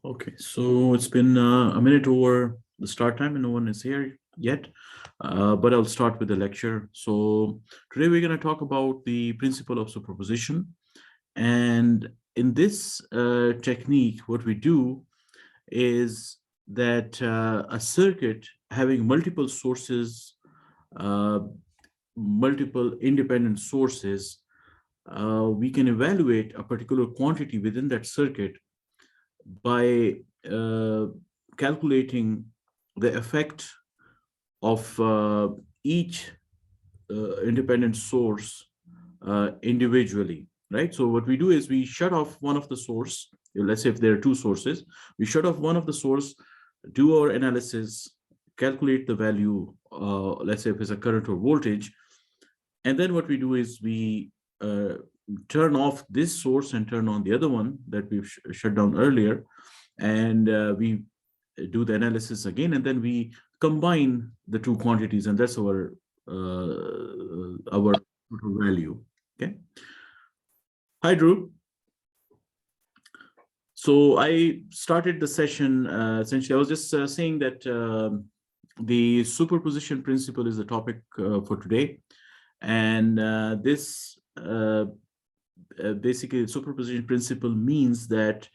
Okay, so it's been a minute over the start time and no one is here yet, but I'll start with the lecture. So today we're going to talk about the principle of superposition. And in this technique, what we do is that a circuit having multiple sources, uh, multiple independent sources, we can evaluate a particular quantity within that circuit by uh, calculating the effect of each independent source individually, right? So what we do is we shut off one of the source. Let's say if there are two sources, we shut off one of the source, do our analysis, calculate the value, let's say if it's a current or voltage, and then what we do is we uh, turn off this source and turn on the other one that we've shut down earlier, and we do the analysis again, and then we combine the two quantities, and that's our total value. Okay. Hi, Drew. So I started the session essentially. I was just saying that the superposition principle is the topic for today, and this basically superposition principle means that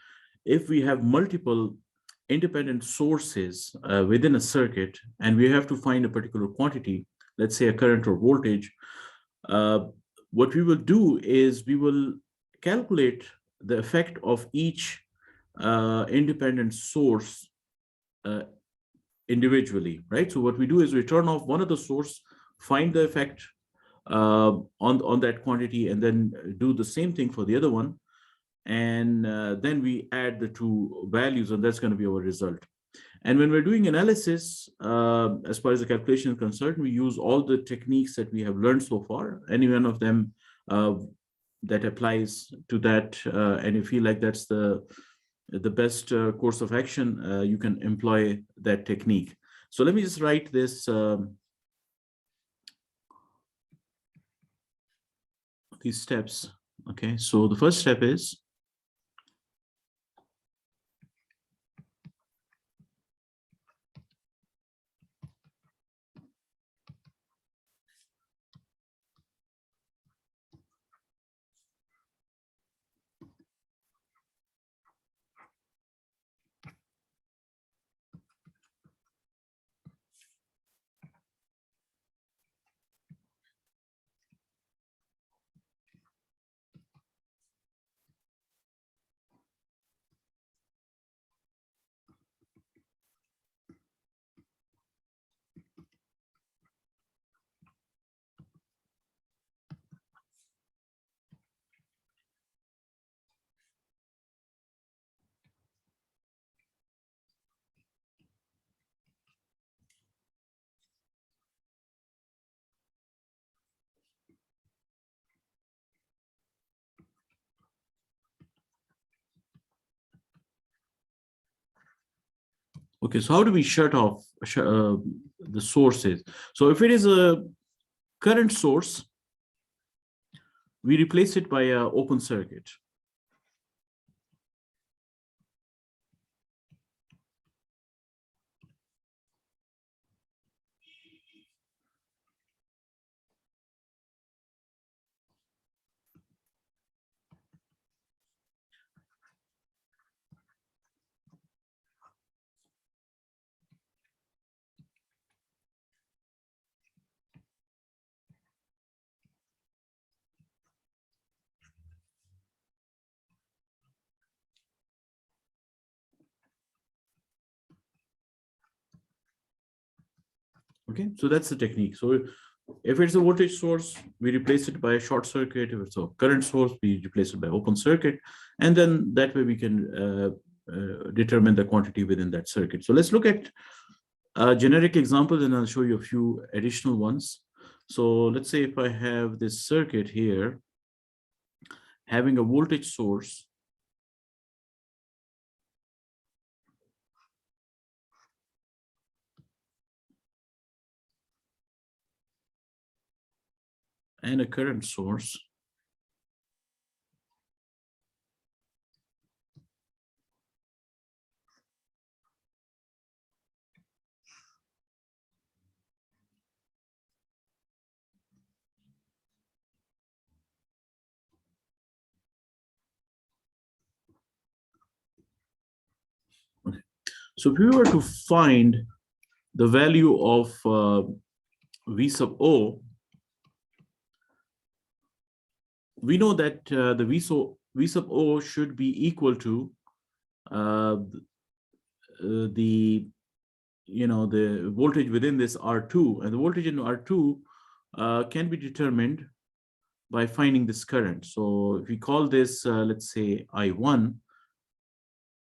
if we have multiple independent sources within a circuit and we have to find a particular quantity, let's say a current or voltage, uh, what we will do is we will calculate the effect of each independent source uh, individually, right? So what we do is we turn off one of the source, find the effect on that quantity, and then do the same thing for the other one, and then we add the two values, and that's going to be our result. And when we're doing analysis, as far as the calculation is concerned, we use all the techniques that we have learned so far, any one of them uh, that applies to that, and you feel like that's the best course of action, you can employ that technique. So let me just write this, these steps. Okay, so the first step is okay. So how do we shut off the sources? So if it is a current source, we replace it by an open circuit. Okay, so that's the technique. So if it's a voltage source, we replace it by a short circuit. If it's a current source, we replace it by open circuit, and then that way we can determine the quantity within that circuit. So let's look at a generic example, and I'll show you a few additional ones. So let's say if I have this circuit here having a voltage source and a current source, So if we were to find the value of V sub O, we know that the V sub O should be equal to the the voltage within this R2, and the voltage in R2 can be determined by finding this current. So if we call this, let's say I1,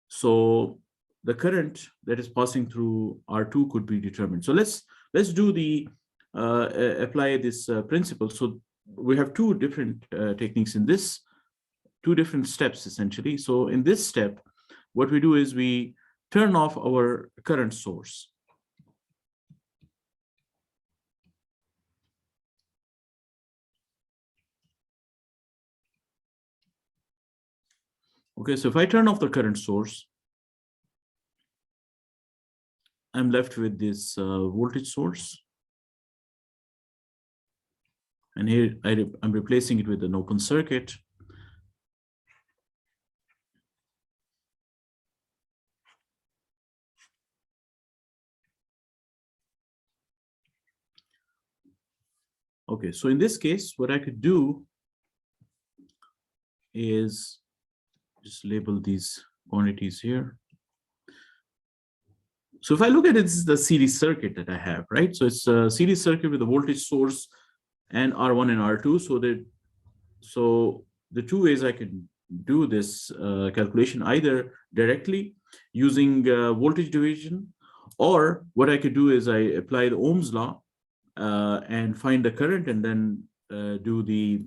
so the current that is passing through R2 could be determined. So let's do the apply this principle. So we have two different techniques in this, two different steps essentially. So in this step, what we do is we turn off our current source. Okay, so if I turn off the current source, I'm left with this voltage source. And here I'm replacing it with an open circuit. Okay, so in this case, what I could do is just label these quantities here. So if I look at it, this is the series circuit that I have, right? So it's a series circuit with a voltage source and R1 and R2. So the two ways I can do this calculation, either directly using voltage division, or what I could do is I apply the Ohm's law and find the current, and then do the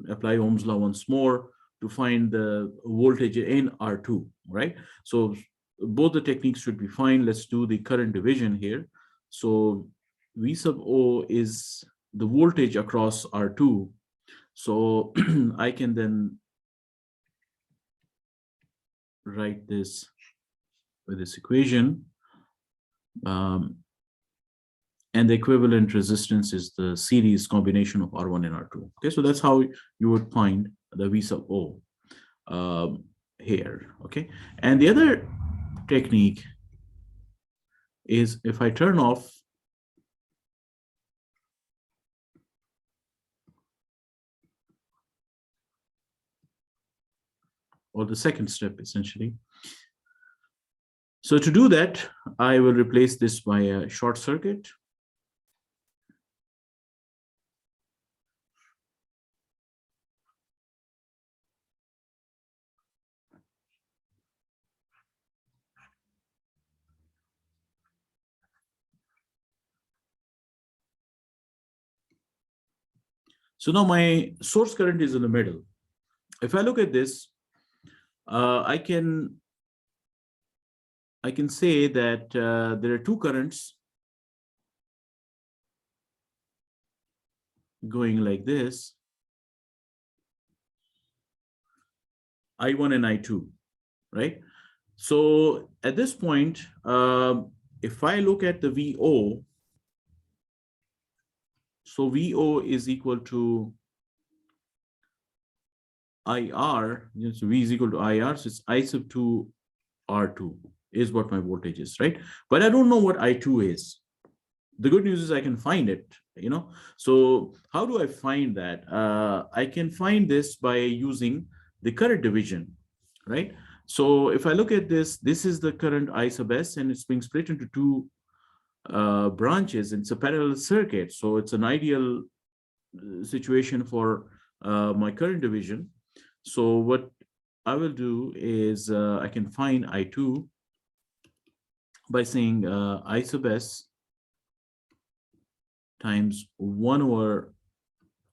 apply Ohm's law once more to find the voltage in R2, right? So both the techniques should be fine. Let's do the current division here. So V sub O is the voltage across R2. So I can then write this with this equation. And the equivalent resistance is the series combination of R1 and R2. Okay, so that's how you would find the V sub O here. Okay, and the other technique is if I turn off or the second step essentially. So to do that, I will replace this by a short circuit. So now my source current is in the middle. If I look at this, I can say that there are two currents going like this, I1 and I2, right? So at this point, if I look at the VO, so VO is equal to IR, so V is equal to IR, so it's I sub 2 R2 is what my voltage is, right? But I don't know what I2 is. The good news is I can find it, So how do I find that? I can find this by using the current division, right? So if I look at this, this is the current I sub S, and it's being split into two branches. It's a parallel circuit, so it's an ideal situation for my current division. So what I will do is I can find I2 by saying I sub S times 1 over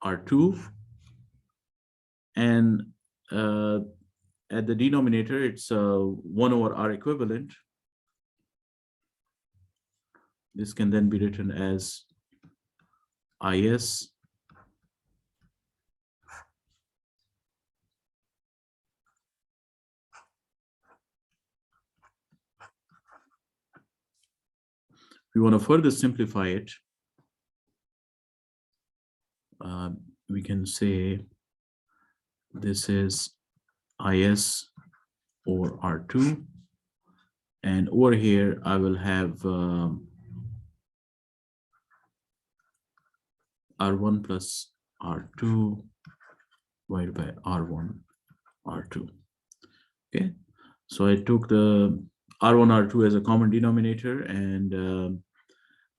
R2, and at the denominator, it's 1 over R equivalent. This can then be written as IS if we want to further simplify it, we can say this is IS over R2 And over here, I will have R1 plus R2 divided by R1, R2. Okay, so I took the R1, R2 as a common denominator, and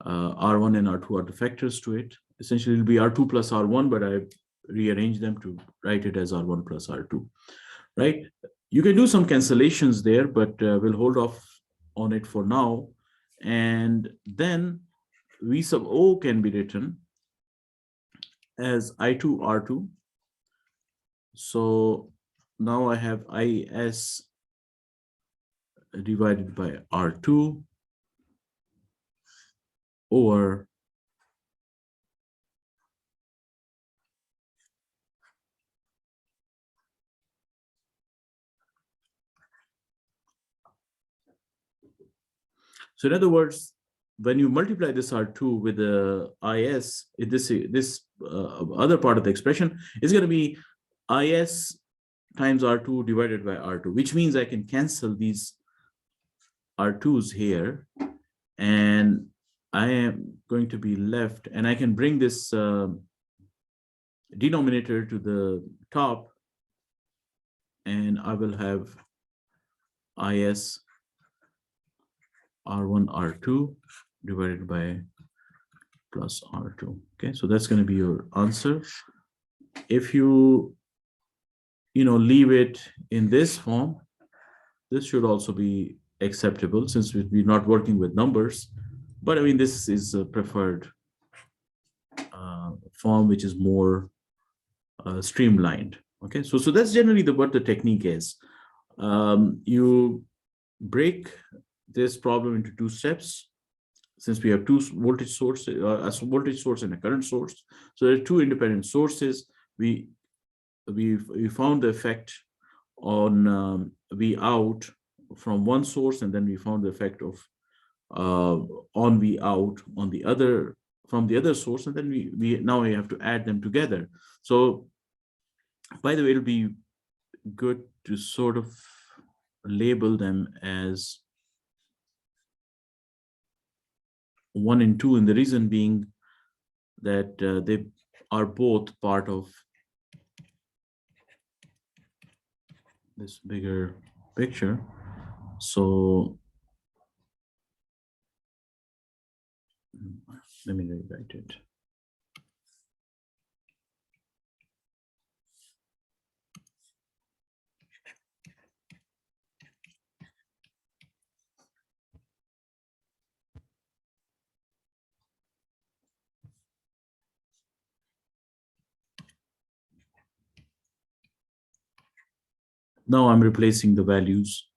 R1 and R2 are the factors to it. Essentially, it'll be R2 plus R1, but I rearrange them to write it as R1 plus R2, right? You can do some cancellations there, but we'll hold off on it for now. And then V sub O can be written as I2 R2. So now I have IS divided by R2 over so in other words, when you multiply this R2 with the IS, this other part of the expression is going to be IS times R2 divided by R2, which means I can cancel these R2s here, and I am going to be left, and I can bring this denominator to the top, and I will have IS R1 R2 divided by plus R2. Okay, so that's going to be your answer. If you leave it in this form, this should also be acceptable since we're not working with numbers. But I mean, this is a preferred form, which is more streamlined. Okay, so that's generally what the technique is. You break this problem into two steps. Since we have two voltage sources, a voltage source and a current source, so there are two independent sources. We found the effect on V out from one source, and then we found the effect of on V out on the other from the other source, and then we have to add them together. So by the way, it'll be good to sort of label them as 1 and 2, and the reason being that they are both part of this bigger picture. So let me rewrite it. Now I'm replacing the values.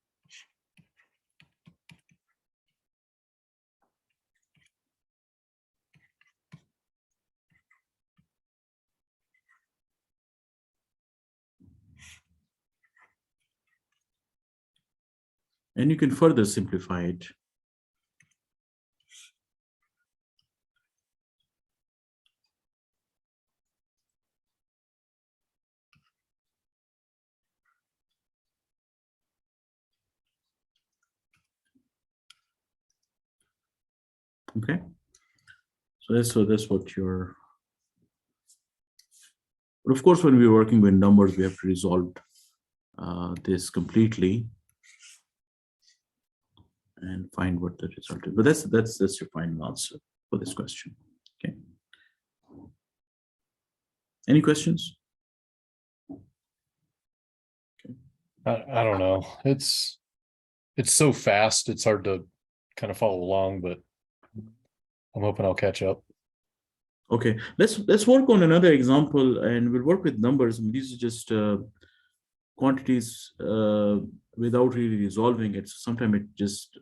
And you can further simplify it. Okay. So that's what you're. But of course, when we're working with numbers, we have to resolve this completely and find what the result is. But that's your final answer for this question. Okay. Any questions? Okay. I don't know. It's so fast. It's hard to kind of follow along, but I'm hoping I'll catch up. Okay, let's work on another example, and we'll work with numbers. And these are just quantities without really resolving it. Sometimes it just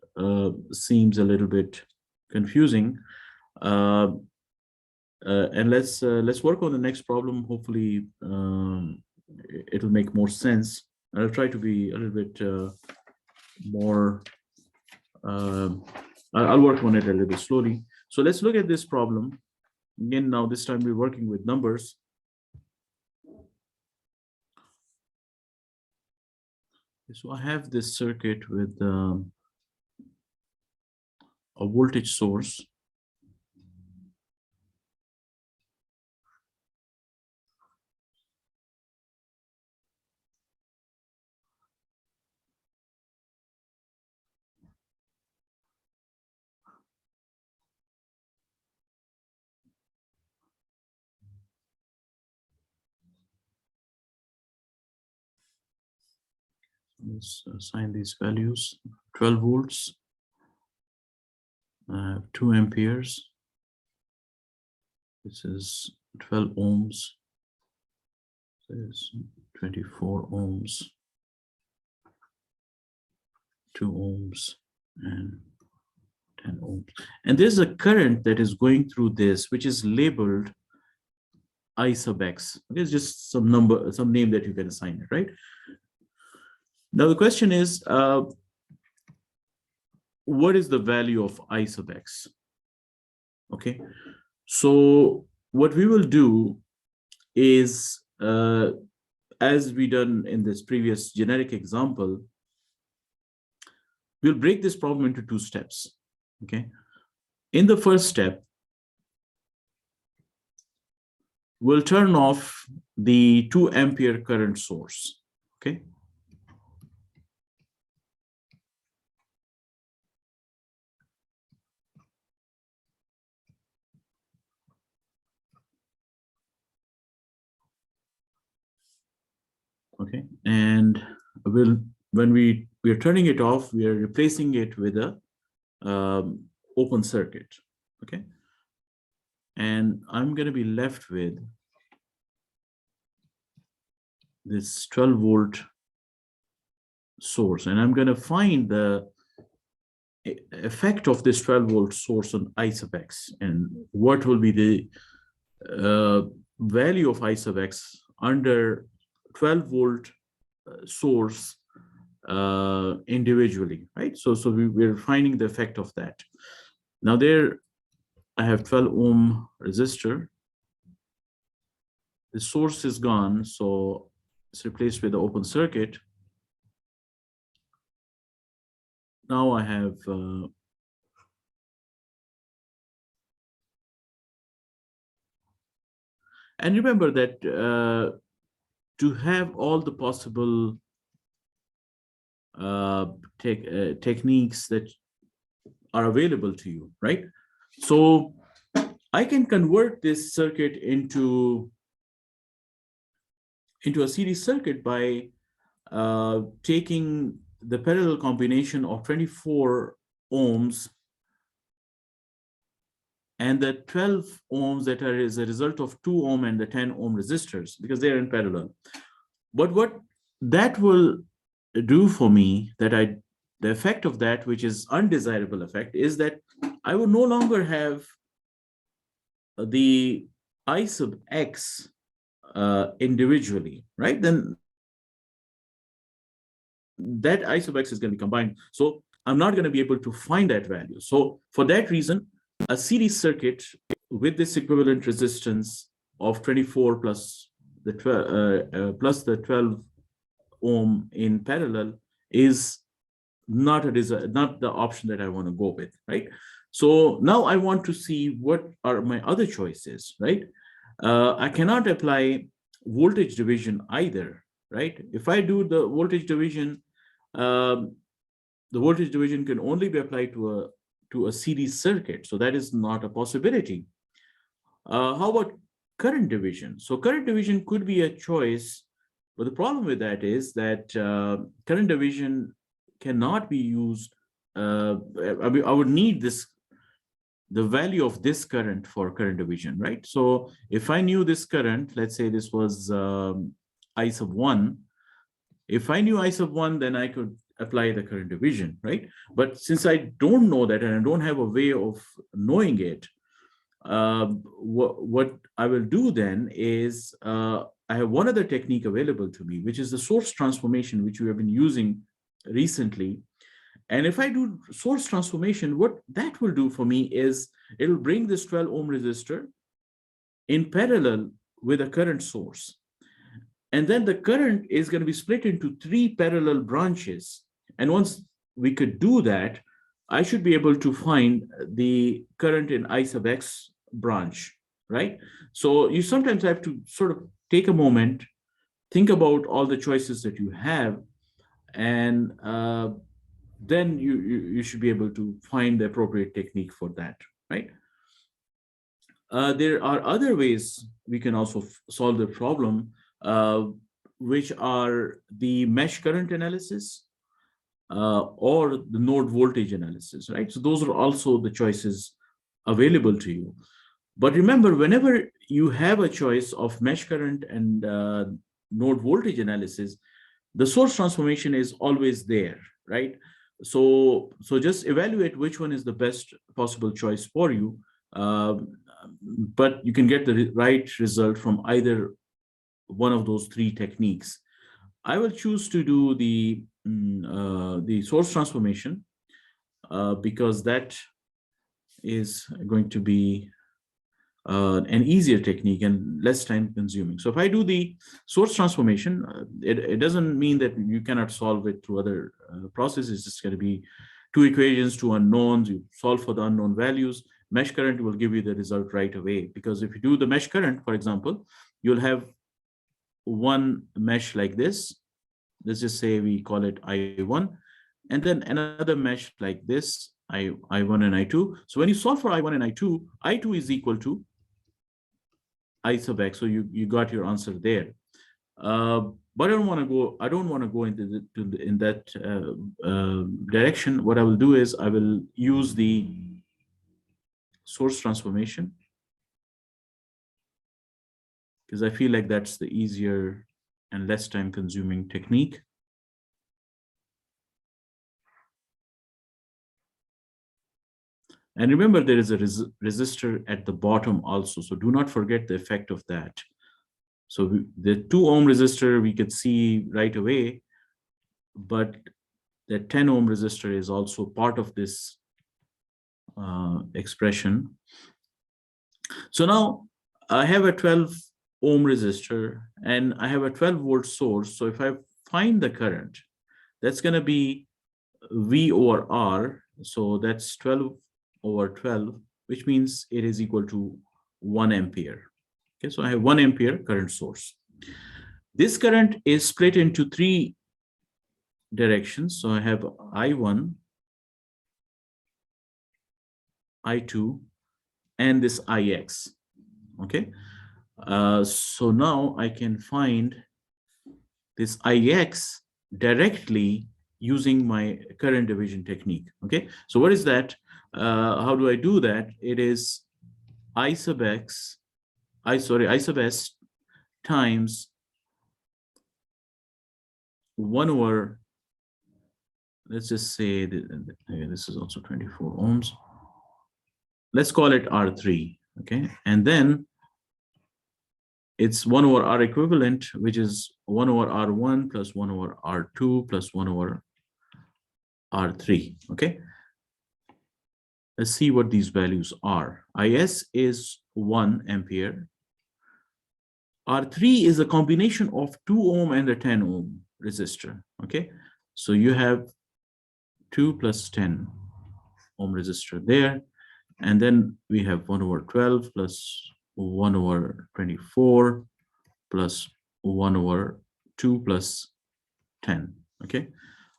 seems a little bit confusing. And let's work on the next problem. Hopefully, it'll make more sense. I'll try to be a little bit more. I'll work on it a little bit slowly. So let's look at this problem. Again, now this time we're working with numbers. So I have this circuit with a voltage source. Let's assign these values. 12 volts, 2 amperes. This is 12 ohms. This is 24 ohms, 2 ohms, and 10 ohms. And there's a current that is going through this, which is labeled I sub x. It's just some number, some name that you can assign it, right? Now the question is, what is the value of I sub x? Okay, so what we will do is, as we done in this previous generic example, we'll break this problem into 2 steps. Okay, in the first step, we'll turn off the 2 ampere current source. Okay. Okay, and when we are turning it off, we are replacing it with a open circuit. Okay, and I'm going to be left with this 12 volt source, and I'm going to find the effect of this 12 volt source on I sub x, and what will be the value of I sub x under 12 volt source individually, right? So we're finding the effect of that. Now there I have 12 ohm resistor. The source is gone, so it's replaced with the open circuit. Now I have and remember that to have all the possible techniques that are available to you, right? So I can convert this circuit into a series circuit by taking the parallel combination of 24 ohms and the 12 ohms that are as a result of 2 ohm and the 10 ohm resistors, because they are in parallel. But what that will do for me, the effect of that, which is undesirable effect, is that I will no longer have the I sub x individually, right? Then that I sub x is going to be combined. So I'm not going to be able to find that value. So for that reason, a series circuit with this equivalent resistance of 24 plus the 12 ohm in parallel is not the option that I want to go with, right? So now I want to see what are my other choices, right? I cannot apply voltage division either, right? If I do the voltage division, the voltage division can only be applied to a series circuit, so that is not a possibility. How about current division? So current division could be a choice, but the problem with that is that current division cannot be used. I would need the value of this current for current division, right? So if I knew this current, let's say this was I sub 1, if I knew I sub 1, then I could apply the current division, right? But since I don't know that and I don't have a way of knowing it, what I will do then is I have one other technique available to me, which is the source transformation, which we have been using recently. And if I do source transformation, what that will do for me is it will bring this 12 ohm resistor in parallel with a current source. And then the current is going to be split into 3 parallel branches. And once we could do that, I should be able to find the current in I sub x branch, right? So you sometimes have to sort of take a moment, think about all the choices that you have, and then you should be able to find the appropriate technique for that, right? There are other ways we can also solve the problem, which are the mesh current analysis or the node voltage analysis, right? So those are also the choices available to you. But remember, whenever you have a choice of mesh current and node voltage analysis, the source transformation is always there, right? So just evaluate which one is the best possible choice for you. But you can get the right result from either one of those three techniques. I will choose to do the source transformation because that is going to be an easier technique and less time consuming. So if I do the source transformation, it doesn't mean that you cannot solve it through other processes. It's just going to be two equations, two unknowns. You solve for the unknown values. Mesh current will give you the result right away, because if you do the mesh current, for example, you'll have one mesh like this. Let's just say we call it I1, and then another mesh like this, I1 and I2. So when you solve for I1 and I2, I2 is equal to I sub x. So you got your answer there. But I don't want to go into in that direction. What I will do is I will use the source transformation, because I feel like that's the easier and less time consuming technique. And remember, there is a resistor at the bottom also, so do not forget the effect of that. So the 2 ohm resistor we could see right away, but the 10 ohm resistor is also part of this expression. So now I have a 12 ohm resistor and I have a 12 volt source. So if I find the current, that's going to be V over R. So that's 12 over 12, which means it is equal to 1 ampere. Okay, so I have 1 ampere current source. This current is split into 3 directions. So I have I1, I2, and this IX. Okay, so now I can find this IX directly using my current division technique. Okay, so what is that? How do I do that? It is I sub s times 1 over, let's just say this is also 24 ohms. Let's call it R3. Okay, and then it's 1 over R equivalent, which is 1 over R1 plus 1 over R2 plus 1 over R3. Okay, let's see what these values are. IS is 1 ampere. R3 is a combination of 2 ohm and a 10 ohm resistor. Okay, so you have 2 plus 10 ohm resistor there, and then we have 1 over 12 plus 1 over 24 plus 1 over 2 plus 10. Okay,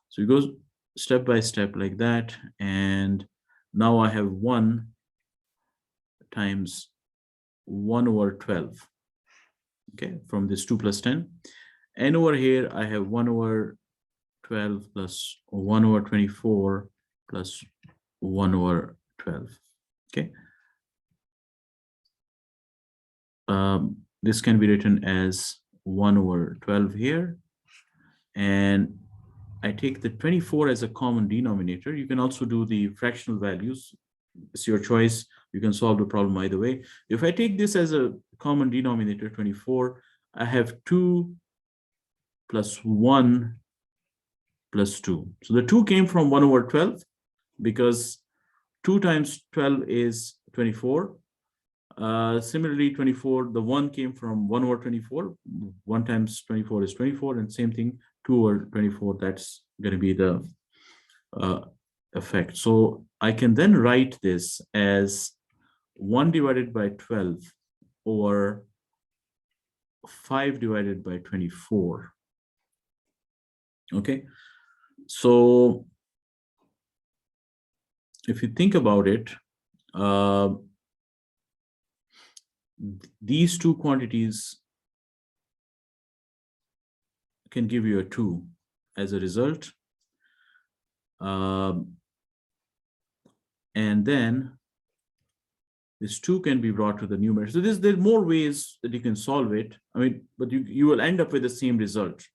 so it goes step by step like that, and now I have 1 times 1 over 12. Okay, from this 2 plus 10, and over here I have 1 over 12 plus 1 over 24 plus 1 over 12. Okay, this can be written as 1 over 12 here, and I take the 24 as a common denominator. You can also do the fractional values. It's your choice. You can solve the problem either way. If I take this as a common denominator, 24, I have 2 plus 1 plus 2. So the 2 came from 1 over 12, because 2 times 12 is 24. Similarly, 24, the 1 came from 1 over 24. 1 times 24 is 24, and same thing, 2 over 24, that's going to be the effect. So I can then write this as 1 divided by 12 over 5 divided by 24. Okay, so if you think about it, these two quantities can give you a 2 as a result. And then this 2 can be brought to the numerator. So there are more ways that you can solve it. I mean, but you will end up with the same result.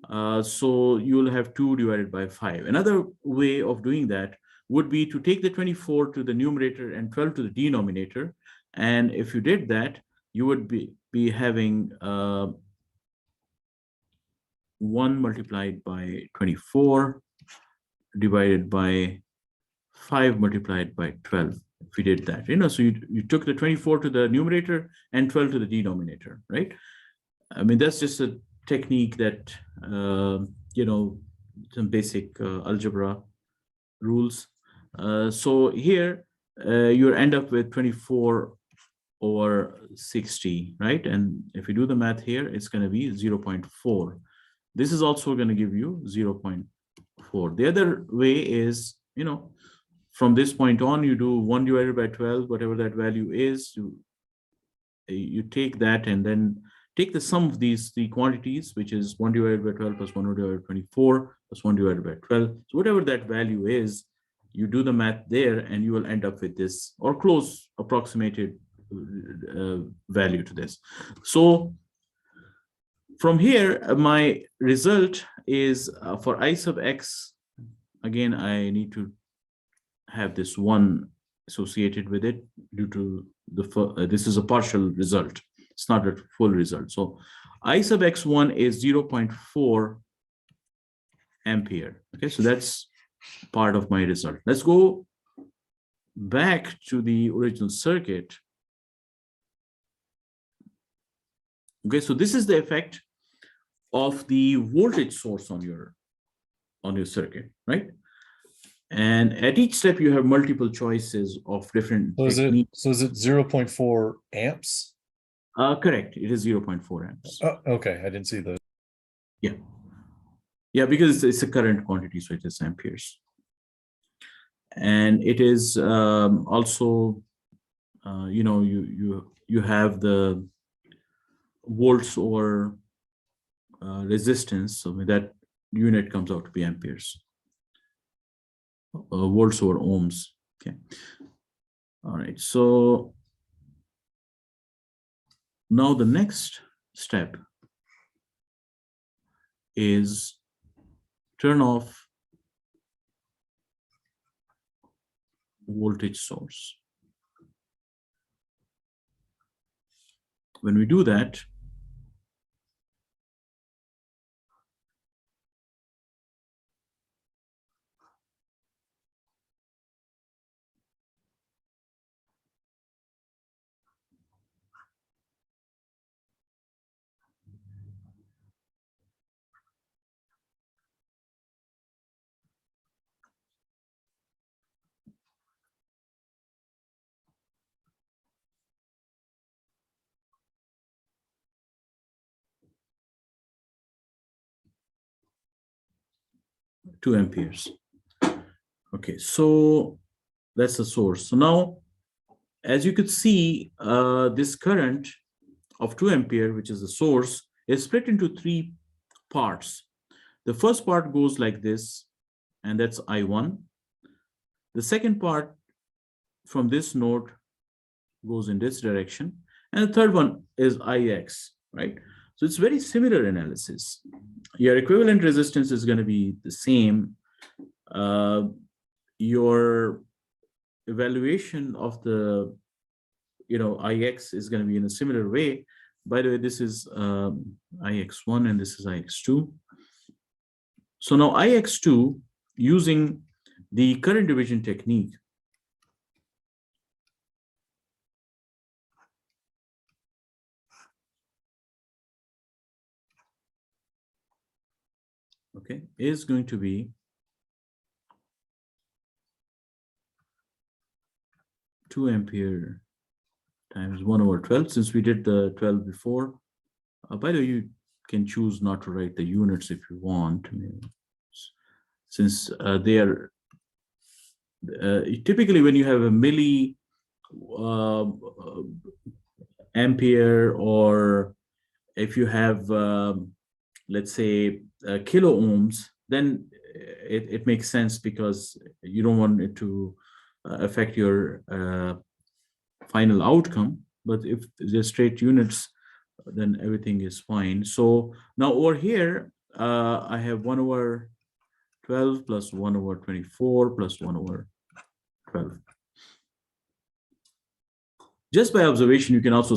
So you will have 2 divided by 5. Another way of doing that would be to take the 24 to the numerator and 12 to the denominator. And if you did that, you would be having 1 multiplied by 24 divided by 5 multiplied by 12. If we did that, so you took the 24 to the numerator and 12 to the denominator, right? I mean, that's just a technique that, some basic algebra rules. So here you end up with 24 over 60, right? And if you do the math here, it's going to be 0.4. This is also going to give you 0.4. The other way is, from this point on, you do 1 divided by 12, whatever that value is, you take that and then take the sum of these three quantities, which is 1 divided by 12 plus 1 divided by 24 plus 1 divided by 12. So whatever that value is, you do the math there and you will end up with this or close approximated value to this. So from here, my result is for I sub x, again, I need to have this 1 associated with it due to the this is a partial result. It's not a full result. So I sub x1 is 0.4 ampere. Okay, so that's part of my result. Let's go back to the original circuit. Okay, so this is the effect of the voltage source on your circuit, right? And at each step, you have multiple choices of different techniques. So is it 0.4 amps? Correct. It is 0.4 amps. Oh, okay. I didn't see the. Yeah. Yeah, because it's a current quantity, so it is amperes. And it is also, you have the volts or resistance. So that unit comes out to be amperes. Volts over ohms. Okay. All right. So now the next step is turn off voltage source. When we do that, two amperes. Okay, so that's the source. So now, as you could see, this current of 2 ampere, which is the source, is split into 3 parts. The first part goes like this, and that's I1. The second part from this node goes in this direction. And the third one is IX, right? So it's very similar analysis. Your equivalent resistance is going to be the same. Your evaluation of the, IX is going to be in a similar way. By the way, this is IX1 and this is IX2. So now IX2, using the current division technique, okay, is going to be 2 ampere times 1 over 12, since we did the 12 before. By the way, you can choose not to write the units if you want, since they are typically when you have a milli ampere, or if you have let's say kilo ohms, then it makes sense because you don't want it to affect your final outcome. But if they're straight units, then everything is fine. So now over here, I have 1 over 12 plus 1 over 24 plus 1 over 12. Just by observation, you can also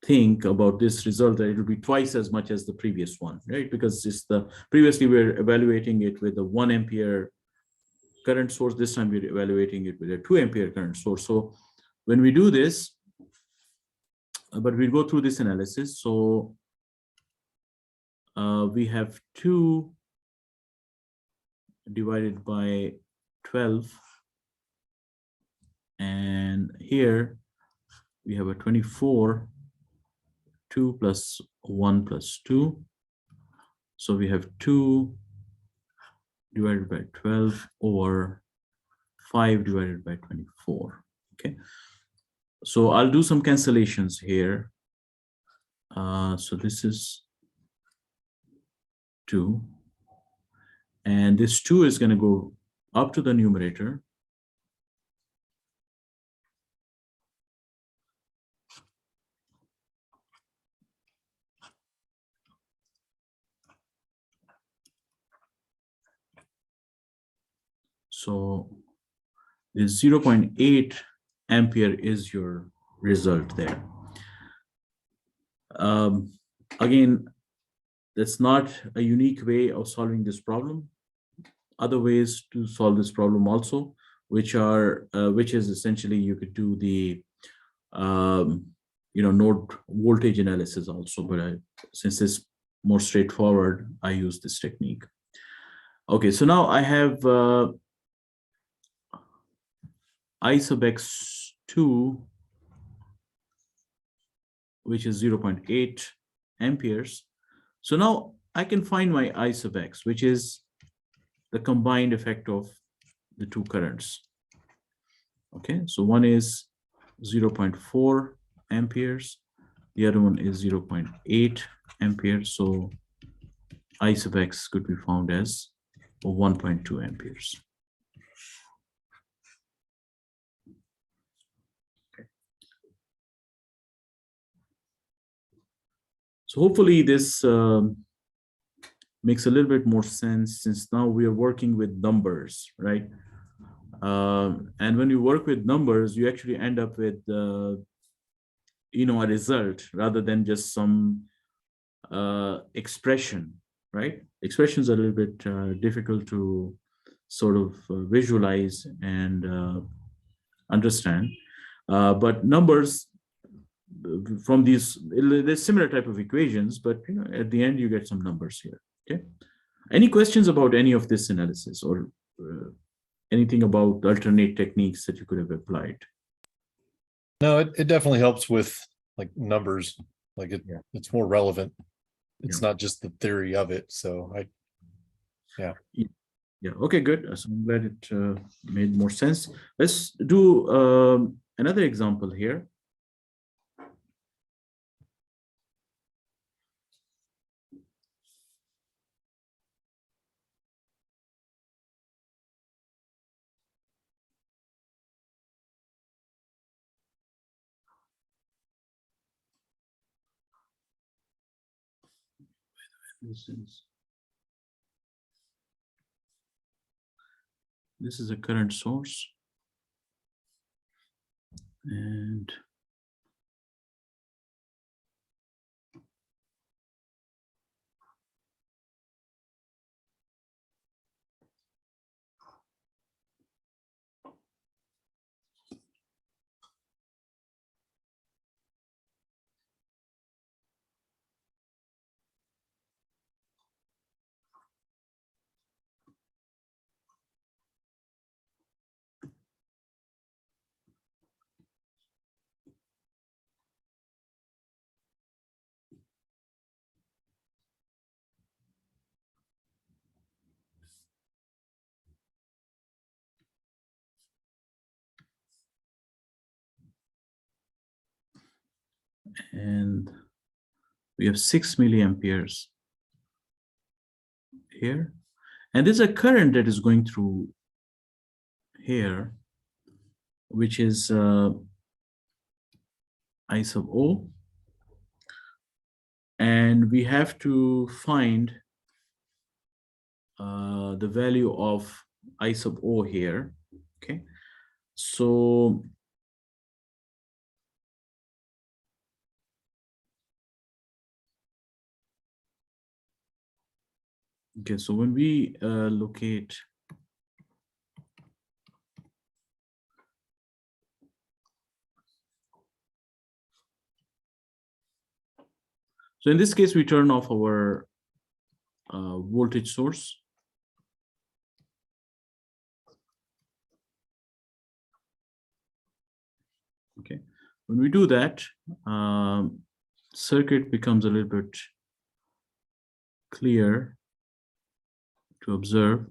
think about this result that it will be twice as much as the previous one, right? Because it's previously we were evaluating it with a 1 ampere current source. This time we're evaluating it with a 2 ampere current source. So when we do this, but we'll go through this analysis. So we have 2 divided by 12, and here we have a 24, 2 plus 1 plus 2. So we have 2 divided by 12 or 5 divided by 24. Okay, so I'll do some cancellations here. So this is 2, and this 2 is going to go up to the numerator. So this 0.8 ampere is your result there. Again, that's not a unique way of solving this problem. Other ways to solve this problem also, which is essentially you could do the node voltage analysis also, but since it's more straightforward, I use this technique. Okay, so now I have I sub x2, which is 0.8 amperes. So now I can find my I sub x, which is the combined effect of the 2 currents. Okay, so one is 0.4 amperes, the other one is 0.8 amperes. So I sub x could be found as 1.2 amperes. Okay. So hopefully this makes a little bit more sense, since now we are working with numbers, right? And when you work with numbers, you actually end up with a result rather than just some expression, right? Expressions are a little bit difficult to sort of visualize and understand, but numbers from these, there's similar type of equations, but at the end you get some numbers here. Okay, any questions about any of this analysis, or anything about alternate techniques that you could have applied? No, it definitely helps with like numbers, like it's more relevant. It's not just the theory of it. So yeah, okay, good. So I'm glad it made more sense. Let's do another example here. This is a current source, and and we have 6 milliamperes here, and there's a current that is going through here, which is I sub O, and we have to find the value of I sub O here. Okay, so when we locate so in this case we turn off our voltage source. Okay, when we do that, circuit becomes a little bit clear to observe.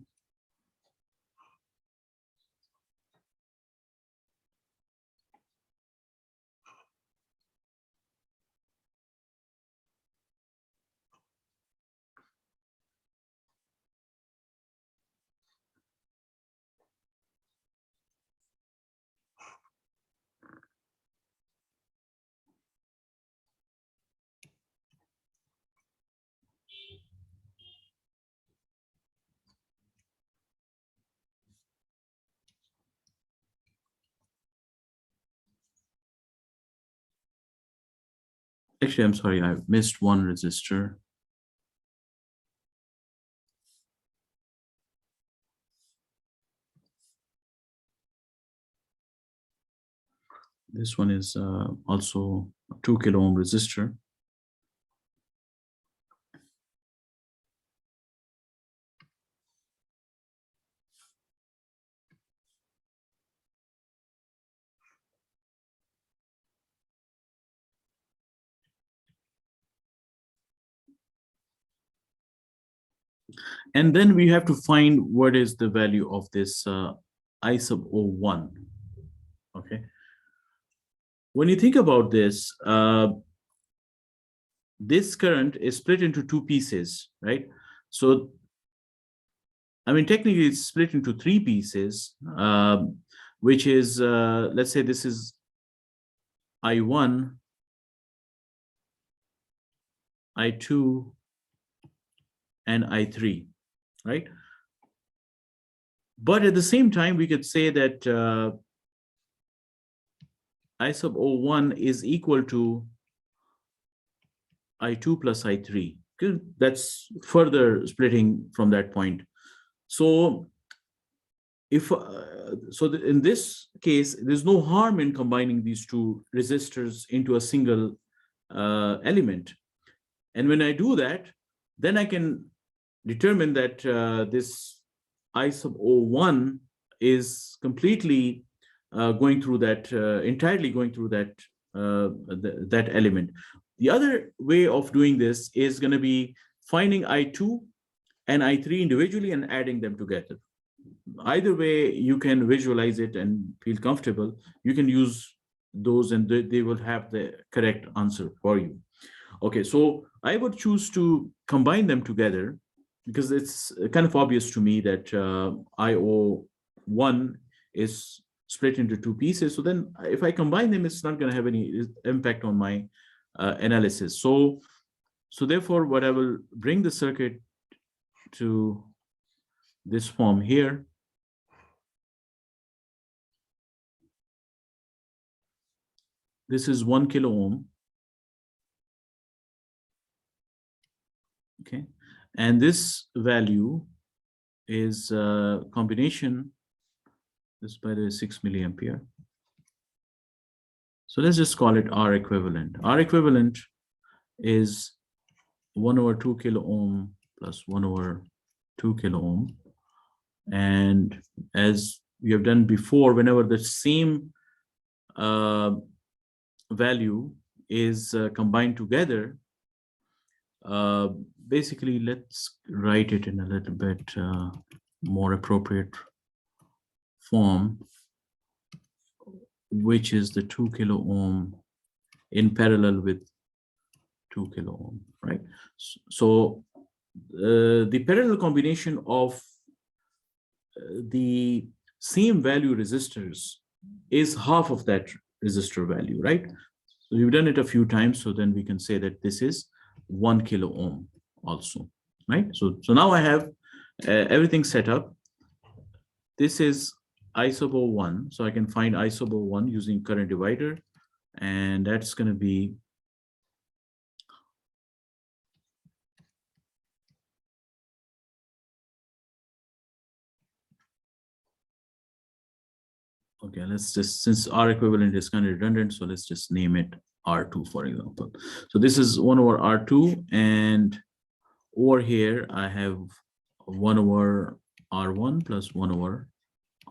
Actually, I'm sorry, I missed one resistor. This one is also a 2 kilo ohm resistor. And then we have to find what is the value of this I sub O1. Okay. When you think about this, this current is split into two pieces, right? So, I mean, technically it's split into three pieces, which is, let's say this is I1, I2, and I3, right? But at the same time, we could say that I sub O1 is equal to I2 plus I3. That's further splitting from that point. So if in this case, there's no harm in combining these two resistors into a single element. And when I do that, then I can determine that this I sub O1 is completely going through that, entirely going through that that element. The other way of doing this is going to be finding I2 and I3 individually and adding them together. Either way, you can visualize it and feel comfortable. You can use those and they will have the correct answer for you. Okay, so I would choose to combine them together because it's kind of obvious to me that IO1 is split into two pieces. So then if I combine them, it's not going to have any impact on my analysis. So therefore, what I will bring the circuit to this form here. This is 1 kilo ohm. Okay, and this value is a combination. This by the 6 milliampere. So let's just call it R equivalent. R equivalent is 1 over 2 kilo ohm plus 1 over 2 kilo ohm. And as we have done before, whenever the same value is combined together, basically, let's write it in a little bit more appropriate form, which is the 2 kilo ohm in parallel with 2 kilo ohm, right? So the parallel combination of the same value resistors is half of that resistor value, right? So we've done it a few times, so then we can say that this is 1 kilo ohm also, right? So now I have everything set up. This is I sub O1, so I can find I sub O1 using current divider, and that's going to be okay. Let's just, since R equivalent is kind of redundant, so let's just name it R2, for example. So this is 1 over R2, and over here I have 1 over R1 plus 1 over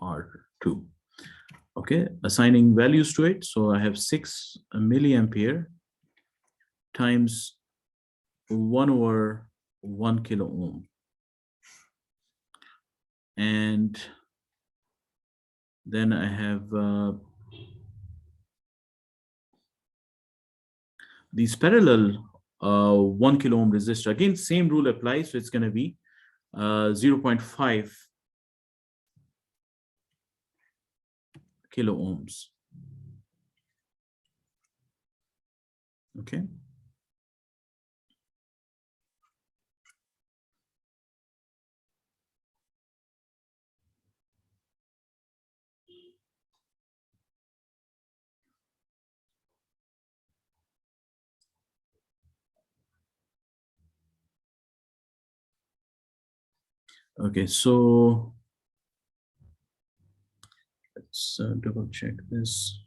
R2. Okay, assigning values to it. So I have 6 milliampere times 1 over 1 kilo ohm. And then I have these parallel 1 kilo ohm resistor. Again, same rule applies. So it's going to be 0.5 kilo ohms. Okay. Okay, so let's double check this.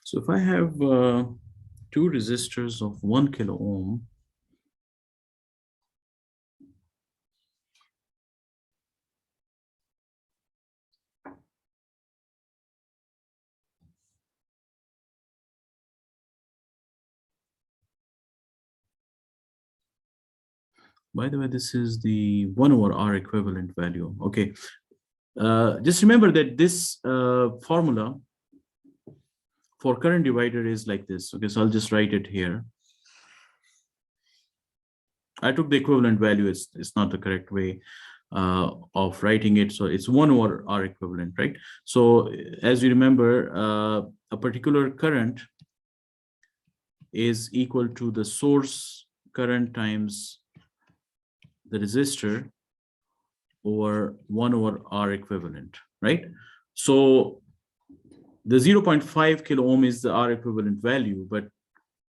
So if I have 2 resistors of 1 kilo ohm, by the way, this is the 1 over R equivalent value. Okay. Just remember that this formula for current divider is like this. Okay, so I'll just write it here. I took the equivalent value. It's not the correct way of writing it. So it's 1 over R equivalent, right? So as you remember, a particular current is equal to the source current times the resistor over 1 over R equivalent, right? So the 0.5 kilo ohm is the R equivalent value, but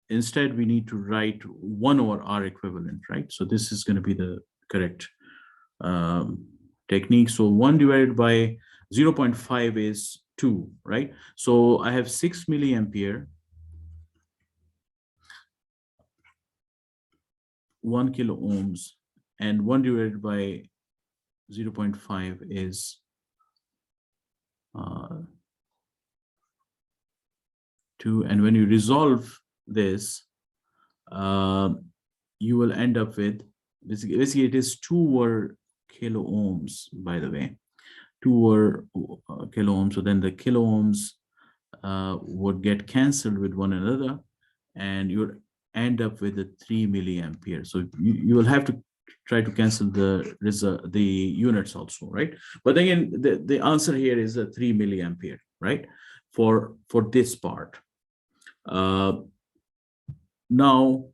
instead we need to write 1 over R equivalent, right? So this is going to be the correct technique. So 1 divided by 0.5 is 2, right? So I have 6 milliampere, 1 kilo ohms, and 1 divided by 0.5 is 2. And when you resolve this, you will end up with, basically it is 2 over kilo ohms, by the way, 2 over kilo ohms. So then the kilo ohms would get cancelled with one another, and you would end up with a 3 milliampere. So you will have to try to cancel the units also, right? But again, the answer here is a 3 milliampere, right? For this part. Now,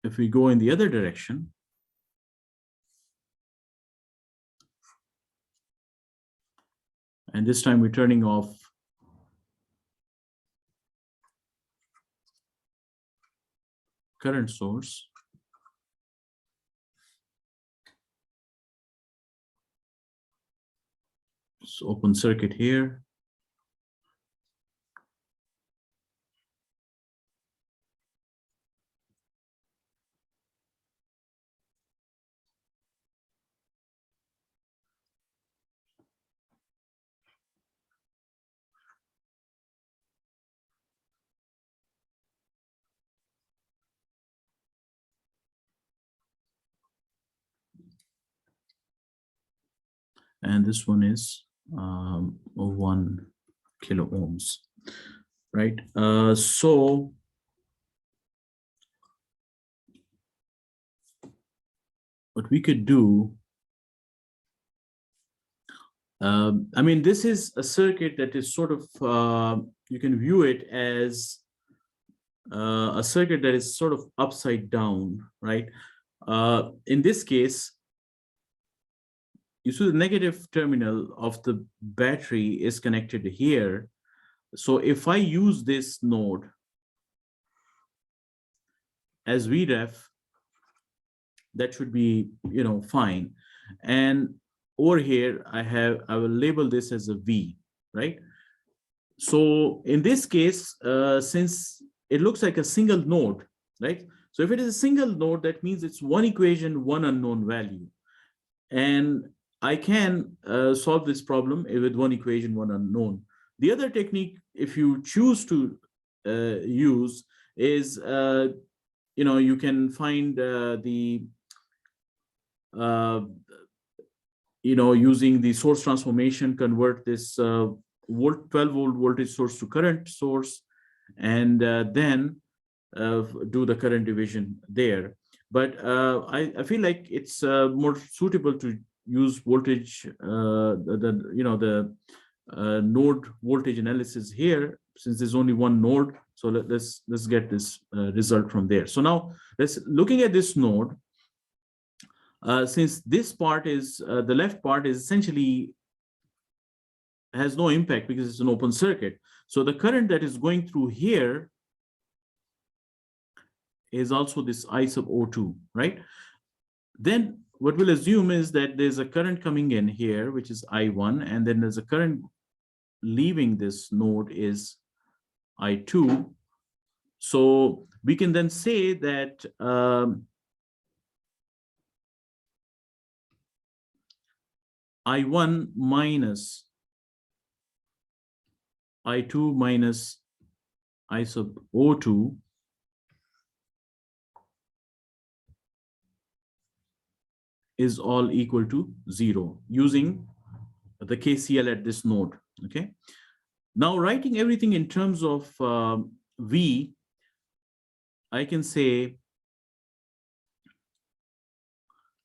if we go in the other direction, and this time we're turning off current source. So open circuit here. And this one is 1 kilo ohms, right? So what we could do, I mean, this is a circuit that is sort of, you can view it as a circuit that is sort of upside down, right? In this case, you see the negative terminal of the battery is connected here. So if I use this node as VREF, that should be, fine. And over here, I will label this as a V, right? So in this case, since it looks like a single node, right? So if it is a single node, that means it's one equation, one unknown value. And I can solve this problem with one equation, one unknown. The other technique, if you choose to use, is you can find using the source transformation, convert this 12-volt voltage source to current source, and then do the current division there. But I feel like it's more suitable to use voltage, the node voltage analysis here, since there's only one node. So let's get this result from there. So now let's looking at this node. Since this part is the left part is essentially has no impact because it's an open circuit. So the current that is going through here is also this I sub O2, right? Then what we'll assume is that there's a current coming in here, which is I1, and then there's a current leaving this node is I2. So we can then say that I1 minus I2 minus I sub O2 is all equal to 0 using the KCL at this node, okay? Now writing everything in terms of V, I can say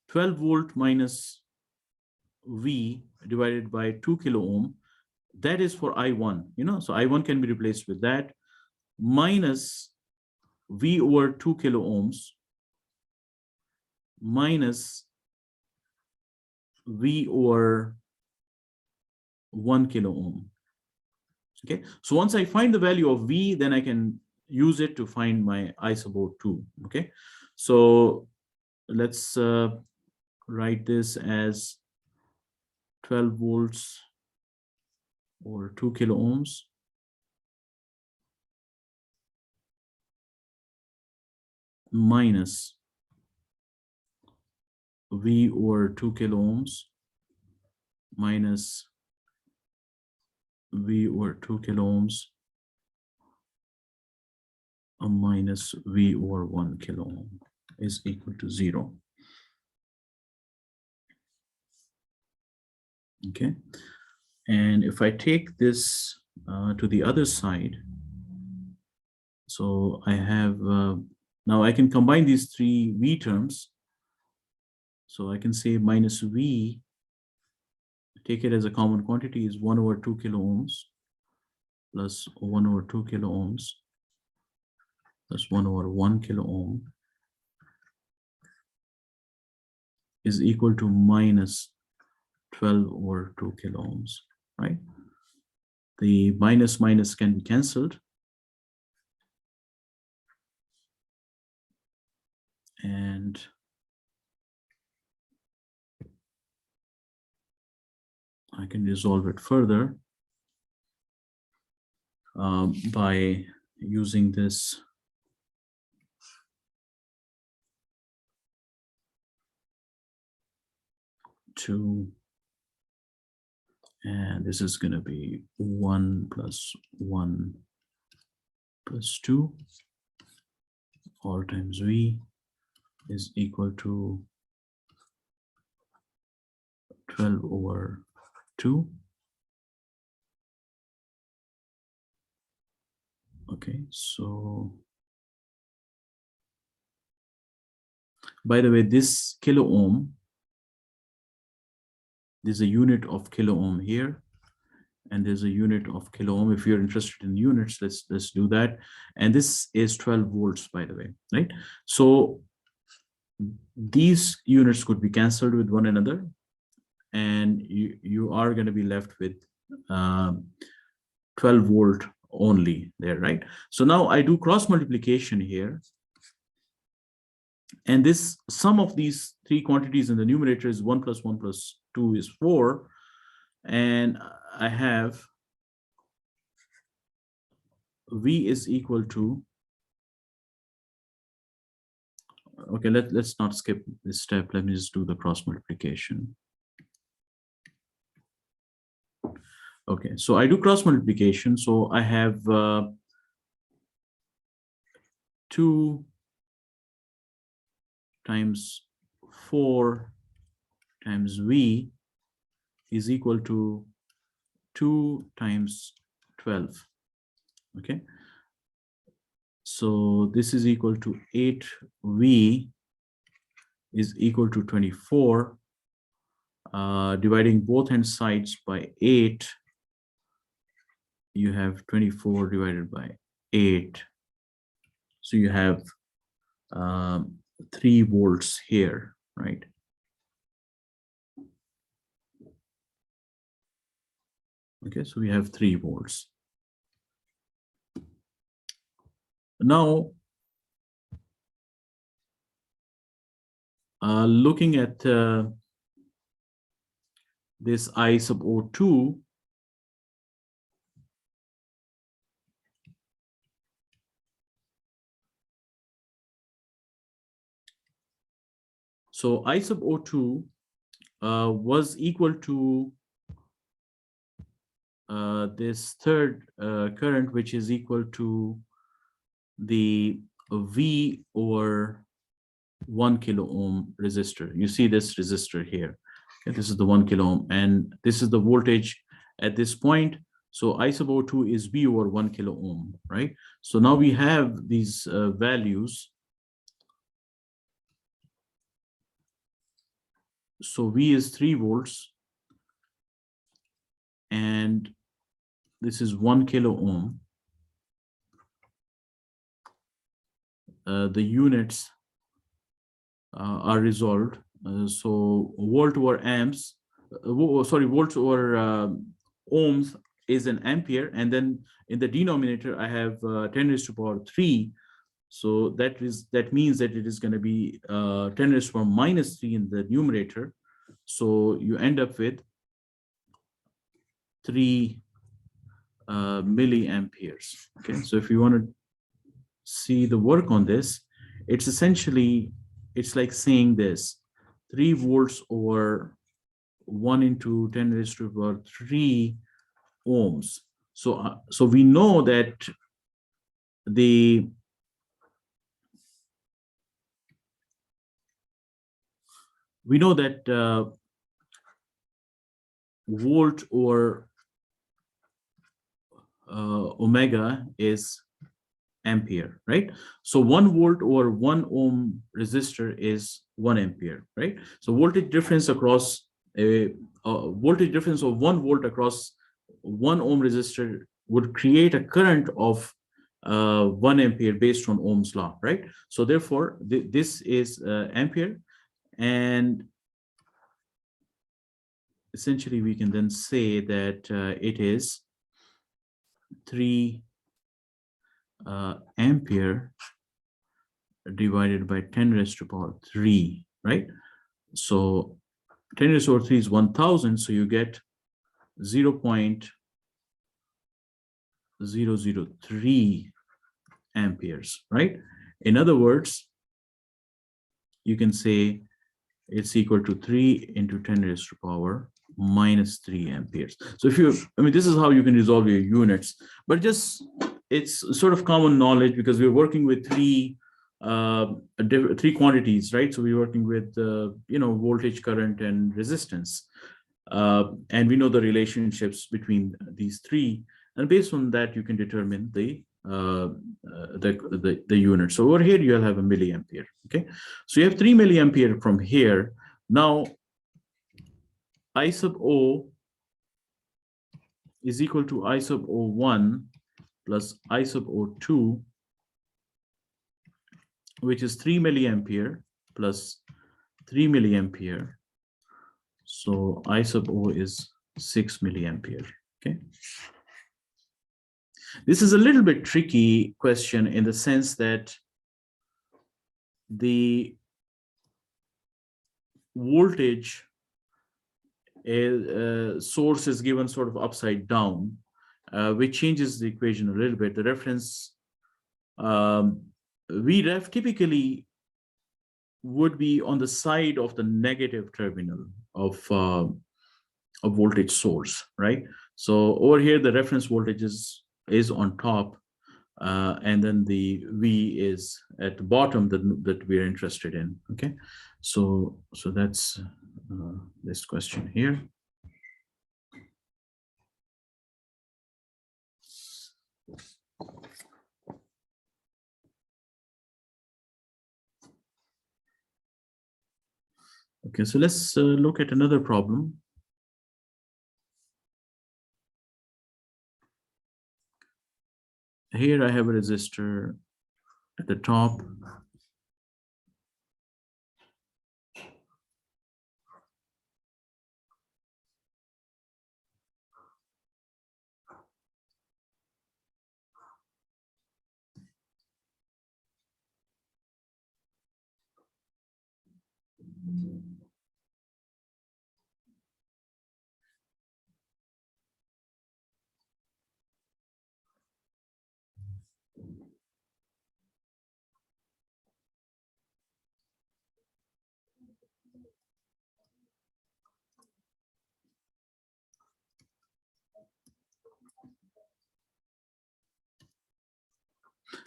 12 volt minus V divided by 2 kilo ohm, that is for I1, so I1 can be replaced with that, minus V over 2 kilo ohms minus V over 1 kilo ohm. Okay, so once I find the value of V, then I can use it to find my I sub O2. Okay, so let's write this as 12 volts or 2 kilo ohms minus V over 2 kilo ohms minus V over 2 kilo ohms minus V over 1 kilo ohm is equal to 0. Okay, and if I take this to the other side, so I have now I can combine these three V terms. So I can say minus V, take it as a common quantity, is 1 over 2 kilo ohms plus 1 over 2 kilo ohms plus 1 over 1 kilo ohm is equal to minus 12 over 2 kilo ohms, right? The minus minus can be cancelled. And I can resolve it further by using this two, and this is going to be 1 plus 1 plus 2, all times V is equal to 12 over 2. Okay, so by the way, this kilo ohm, there's a unit of kilo ohm here, and there's a unit of kilo ohm. If you're interested in units, let's do that. And this is 12 volts, by the way, right? So these units could be cancelled with one another, and you are going to be left with 12 volt only there, right? So now I do cross multiplication here, and this sum of these three quantities in the numerator is 1 plus 1 plus 2 is 4, and I have V is equal to, okay, let's not skip this step. Let me just do the cross multiplication. Okay, so I do cross multiplication. So I have 2 times 4 times V is equal to 2 times 12. Okay, so this is equal to 8V is equal to 24. Dividing both hand sides by 8, you have 24 divided by 8. So you have 3 volts here, right? Okay, so we have 3 volts. Now, looking at this I sub O2, so I sub O2 was equal to this third current, which is equal to the V over 1 kilo ohm resistor. You see this resistor here. Okay, this is the 1 kilo ohm, and this is the voltage at this point. So I sub O2 is V over 1 kilo ohm, right? So now we have these values. So V is 3 volts, and this is 1 kilo ohm. The units are resolved. So volt over amps, volts over ohms is an ampere, and then in the denominator I have 10 raised to the power 3. So that means that it is going to be 10 raised to the power minus 3 in the numerator. So you end up with 3 milliamperes. Okay, so if you want to see the work on this, it's essentially, it's like saying this: 3 volts over 1 into 10 raised to the power 3 ohms. So so we know that the volt or omega is ampere, right? So 1 volt over 1 ohm resistor is 1 ampere, right? So voltage difference across a voltage difference of 1 volt across 1 ohm resistor would create a current of 1 ampere based on Ohm's law, right? So therefore this is ampere, and essentially we can then say that it is 3 ampere divided by 10 raised to power 3, right? So 10 raised to power 3 is 1000, so you get 0.003 amperes, right? In other words, you can say it's equal to 3 into 10 raised to power minus 3 amperes. So if you, I mean, this is how you can resolve your units, but just it's sort of common knowledge because we're working with three quantities, right? So we're working with, voltage, current, and resistance. And we know the relationships between these three. And based on that, you can determine the unit. So over here, you'll have a milliampere, okay? So you have 3 milliampere from here. Now, I sub O is equal to I sub O1 plus I sub O2, which is 3 milliampere plus 3 milliampere. So I sub O is 6 milliampere, okay? This is a little bit tricky question in the sense that the voltage source is given sort of upside down, which changes the equation a little bit. The reference VREF typically would be on the side of the negative terminal of a voltage source, right? So over here, the reference voltage is on top, and then the V is at the bottom that we're interested in, okay? So that's this question here. Okay, so let's look at another problem. Here I have a resistor at the top.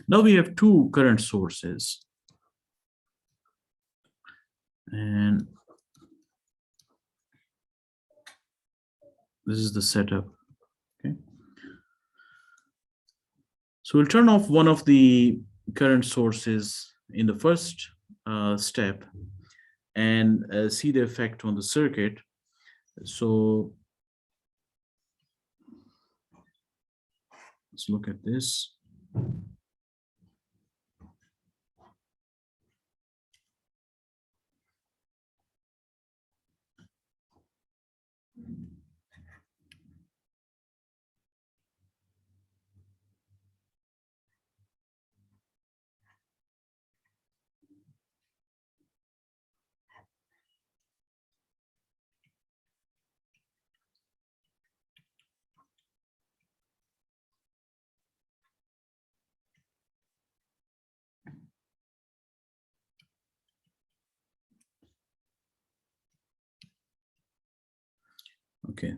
Now we have two current sources. And this is the setup, okay? So we'll turn off one of the current sources in the first step and see the effect on the circuit. So let's look at this. Okay,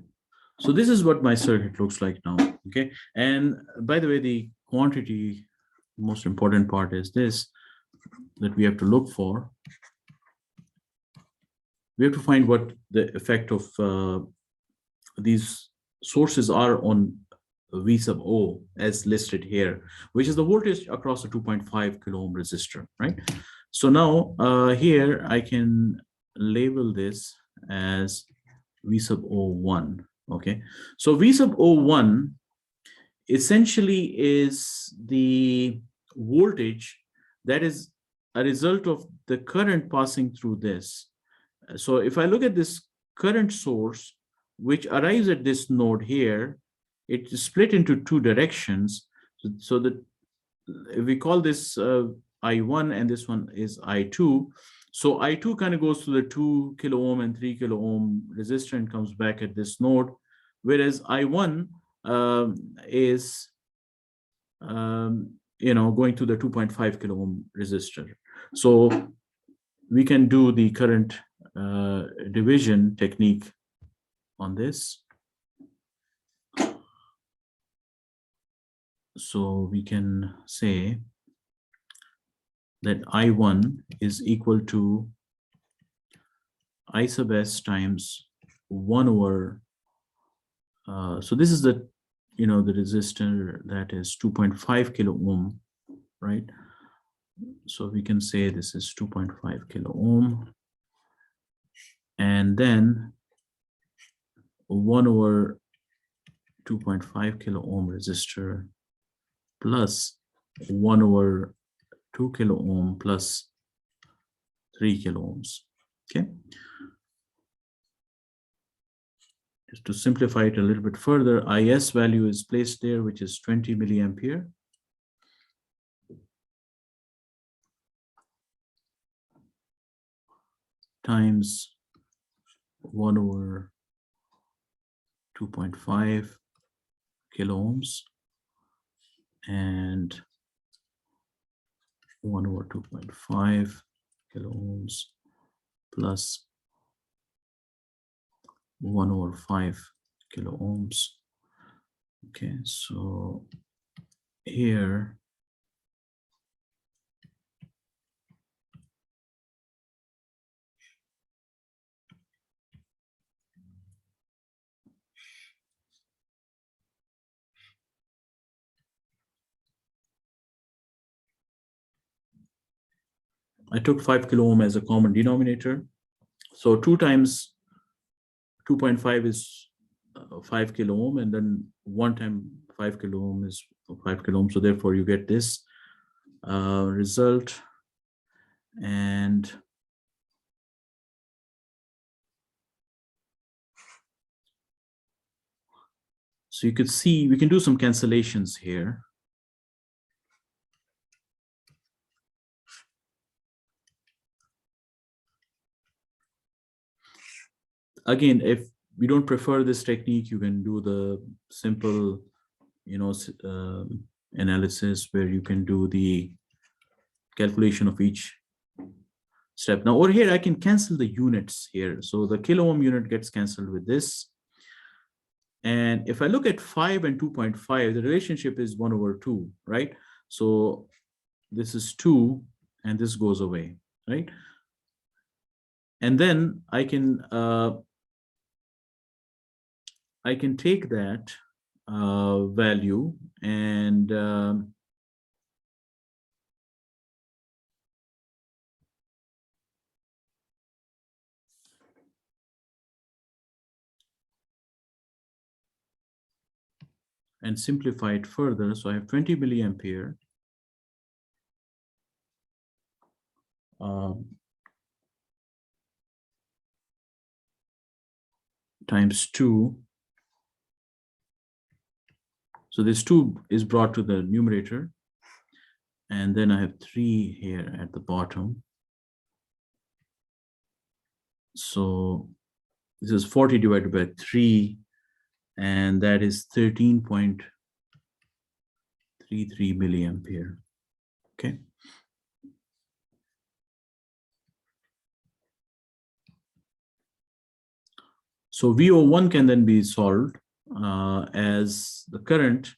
so this is what my circuit looks like now, okay? And by the way, the quantity, most important part is this, that we have to look for. We have to find what the effect of these sources are on V sub O as listed here, which is the voltage across a 2.5 kilo ohm resistor, right? So now here I can label this as V sub O1, okay? So V sub O1 essentially is the voltage that is a result of the current passing through this. So if I look at this current source, which arrives at this node here, it is split into two directions. So that we call this I1 and this one is I2. So I2 kind of goes to the 2 kilo ohm and 3 kilo ohm resistor and comes back at this node, whereas I1 is going to the 2.5 kilo ohm resistor. So we can do the current division technique on this. So we can say that I1 is equal to I sub S times 1 over, so this is the, the resistor that is 2.5 kilo ohm, right? So we can say this is 2.5 kilo ohm. And then 1 over 2.5 kilo ohm resistor plus 1 over 2 kilo ohm plus 3 kilo ohms. Okay. Just to simplify it a little bit further, IS value is placed there, which is 20 milliampere. Times 1 over 2.5 kilo ohms and 1 over 2.5 kilo ohms plus 1 over 5 kilo ohms. Okay, so here I took 5 kilo ohm as a common denominator. So 2 times 2.5 is 5 kilo ohm, and then 1 time 5 kilo ohm is 5 kilo ohm. So therefore you get this result. And so you could see, we can do some cancellations here. Again, if we don't prefer this technique, you can do the simple, analysis where you can do the calculation of each step. Now over here, I can cancel the units here. So the kilo ohm unit gets canceled with this. And if I look at 5 and 2.5, the relationship is 1 over 2, right? So this is 2 and this goes away, right? And then I can take that value and simplify it further. So I have 20 milliampere times 2. So this 2 is brought to the numerator. And then I have 3 here at the bottom. So this is 40 divided by 3, and that is 13.33 milliampere. Okay. So VO1 can then be solved as the current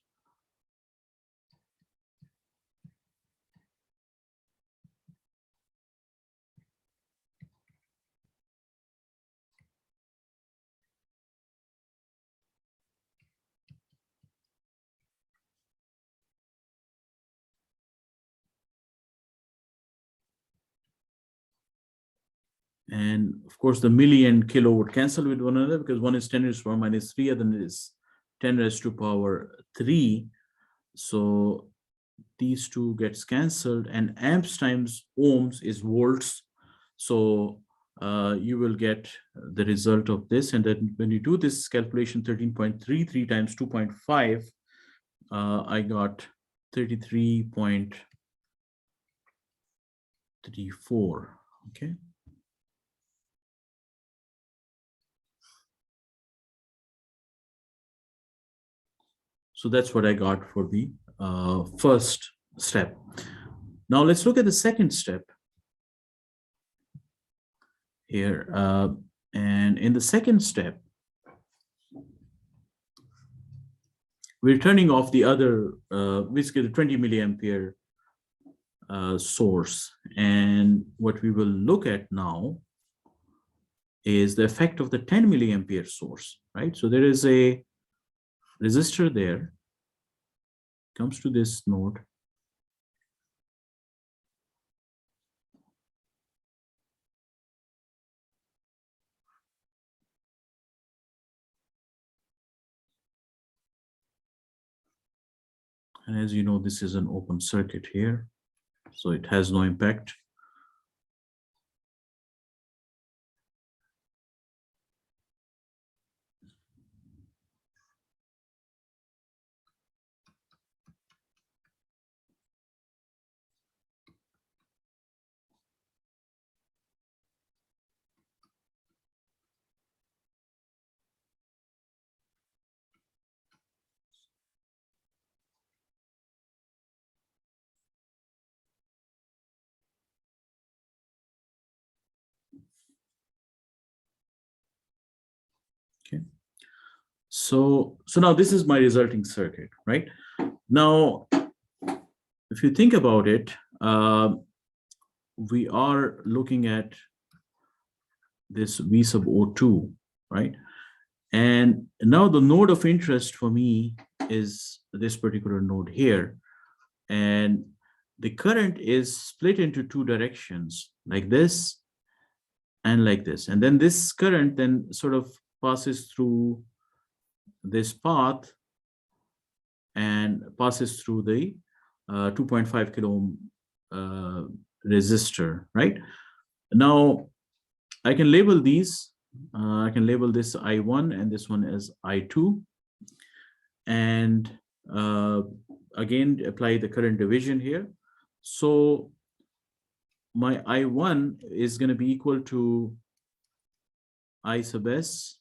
and of course the milli and kilo would cancel with one another because one is 10 raised to power minus 3, other is 10 raised to power 3. So these two gets cancelled, and amps times ohms is volts. So you will get the result of this. And then when you do this calculation, 13.33 times 2.5, I got 33.34. Okay. So that's what I got for the first step. Now let's look at the second step here. And in the second step, we're turning off the other, basically the 20 milliampere source. And what we will look at now is the effect of the 10 milliampere source, right? So there is a resistor there, comes to this node. And as you know, this is an open circuit here, so it has no impact. Okay. So now this is my resulting circuit, right? Now, if you think about it, we are looking at this V sub O2, right? And now the node of interest for me is this particular node here. And the current is split into two directions, like this and like this. And then this current then sort of passes through this path and passes through the 2.5 kilo ohm resistor, right? Now, I can label these. I can label this I1 and this one as I2. And again, apply the current division here. So my I1 is going to be equal to I sub S.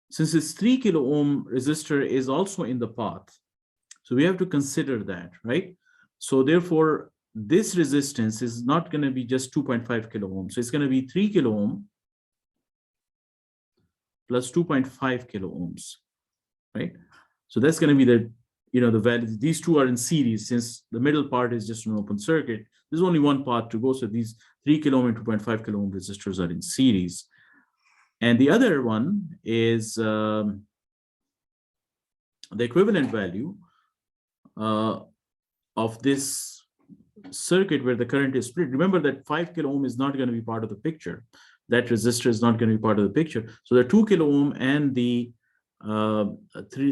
Since this 3 kilo ohm resistor is also in the path, so we have to consider that, right? So therefore, this resistance is not going to be just 2.5 kilo ohm. So it's going to be 3 kilo ohm plus 2.5 kilo ohms, right? So that's going to be the, the value. These two are in series. Since the middle part is just an open circuit, there's only one path to go. So these 3 kilo ohm and 2.5 kilo ohm resistors are in series. And the other one is the equivalent value of this circuit where the current is split. Remember that 5 kilo ohm is not going to be part of the picture. That resistor is not going to be part of the picture. So the 2 kilo ohm and the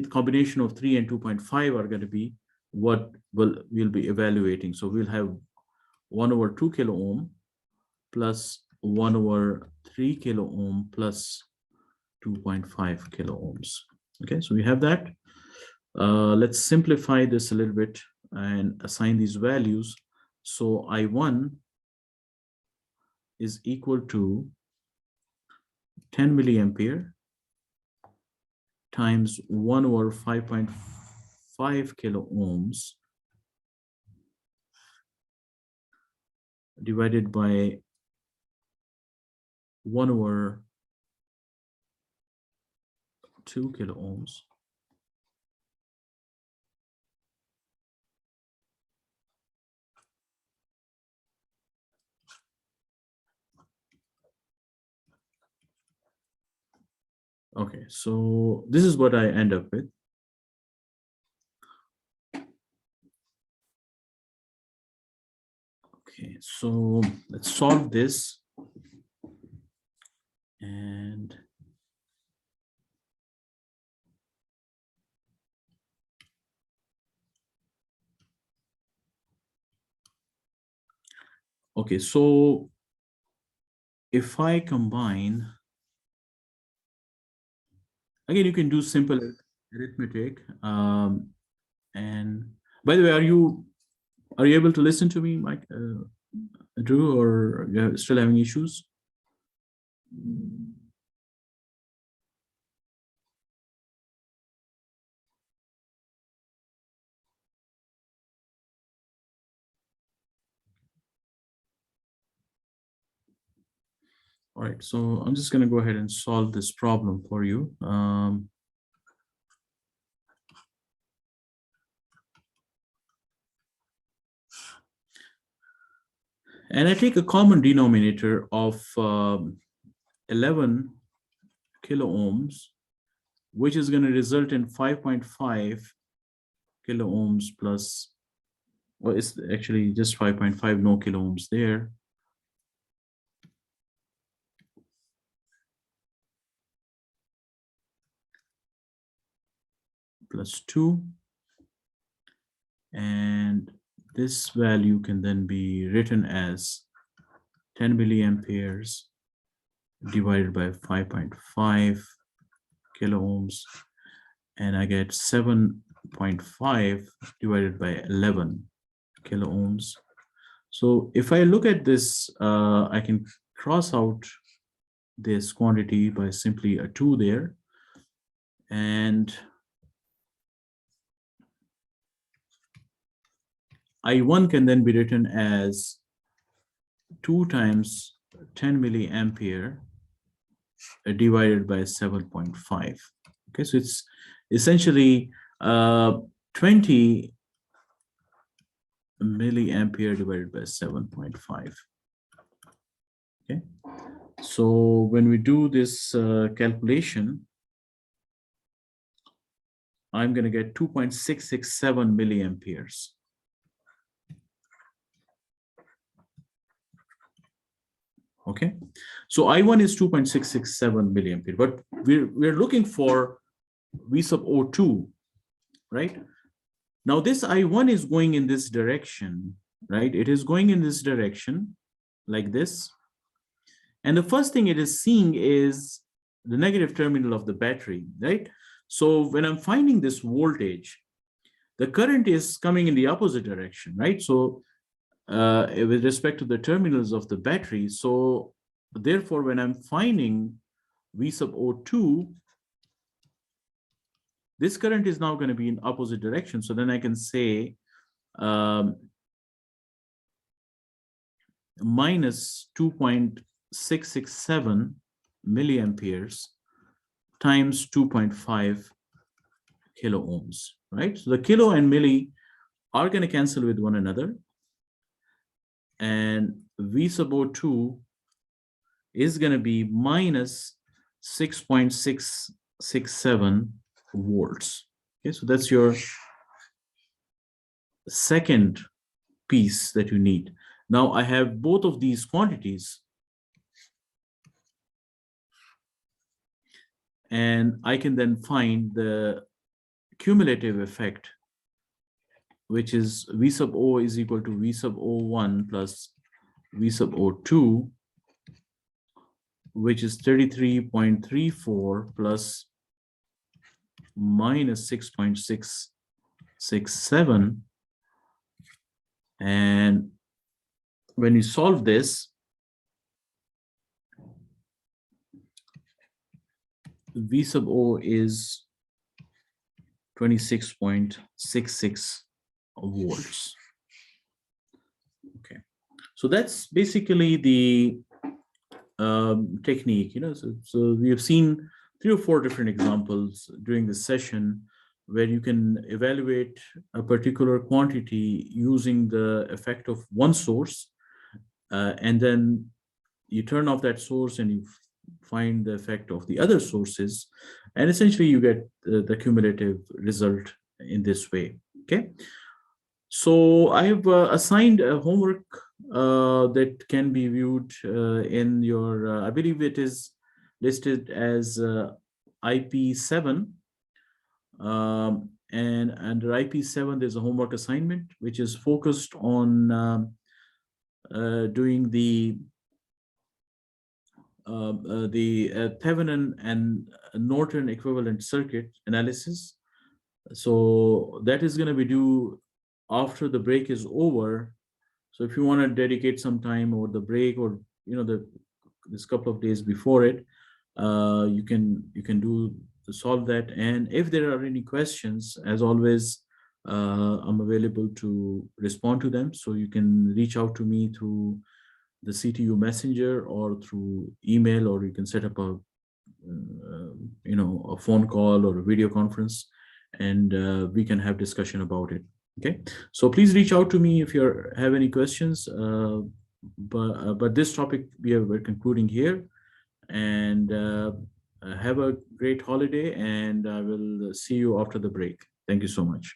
combination of 3 and 2.5 are going to be what we'll be evaluating. So we'll have 1 over 2 kilo ohm plus 1 over 3 kilo ohm plus 2.5 kilo ohms. Okay, so we have that. Let's simplify this a little bit and assign these values. So I1 is equal to 10 milliampere times 1 over 5.5 kilo ohms divided by 1 over 2 kilo ohms. Okay, so this is what I end up with. Okay, so let's solve this. And Okay, so if I combine, again, you can do simple arithmetic. And by the way, are you able to listen to me, Mike, Drew, or you're still having issues? All right, so I'm just going to go ahead and solve this problem for you. And I take a common denominator of 11 kilo ohms, which is going to result in 5.5 kilo ohms plus, well, it's actually just 5.5, no kilo ohms there. Plus 2. And this value can then be written as 10 milliamperes divided by 5.5 kilo ohms, and I get 7.5 divided by 11 kilo ohms. So if I look at this, I can cross out this quantity by simply a 2 there, and I1 can then be written as 2 times 10 milliampere divided by 7.5. Okay, so it's essentially 20 milliampere divided by 7.5. Okay, so when we do this calculation, I'm going to get 2.667 milliamperes. Okay, so I1 is 2.667 milliampere, but we're looking for V sub O2, right? Now this I1 is going in this direction, right? It is going in this direction like this. And the first thing it is seeing is the negative terminal of the battery, right? So when I'm finding this voltage, the current is coming in the opposite direction, right? So with respect to the terminals of the battery, so therefore, when I'm finding V sub O2, this current is now going to be in opposite direction. So then I can say minus 2.667 milliamperes times 2.5 kilo ohms, right? So the kilo and milli are going to cancel with one another. And V sub O2 is going to be minus 6.667 volts. Okay, so that's your second piece that you need. Now I have both of these quantities, and I can then find the cumulative effect, which is V sub O is equal to V sub O1 plus V sub O2, which is 33.34 plus minus 6.667. And when you solve this, V sub O is 26.66 volts. Okay, so that's basically the technique. So we have seen 3 or 4 different examples during this session where you can evaluate a particular quantity using the effect of one source, and then you turn off that source and you find the effect of the other sources, and essentially you get the cumulative result in this way. Okay, so I have assigned a homework that can be viewed in your, I believe it is listed as IP7. And under IP7, there's a homework assignment, which is focused on doing the Thevenin and Norton equivalent circuit analysis. So that is going to be due after the break is over. So if you want to dedicate some time over the break, or this couple of days before it, you can do to solve that. And if there are any questions, as always, I'm available to respond to them. So you can reach out to me through the CTU Messenger or through email, or you can set up a a phone call or a video conference, and we can have discussion about it. Okay, so please reach out to me if you have any questions. But this topic we're concluding here, and have a great holiday, and I will see you after the break. Thank you so much.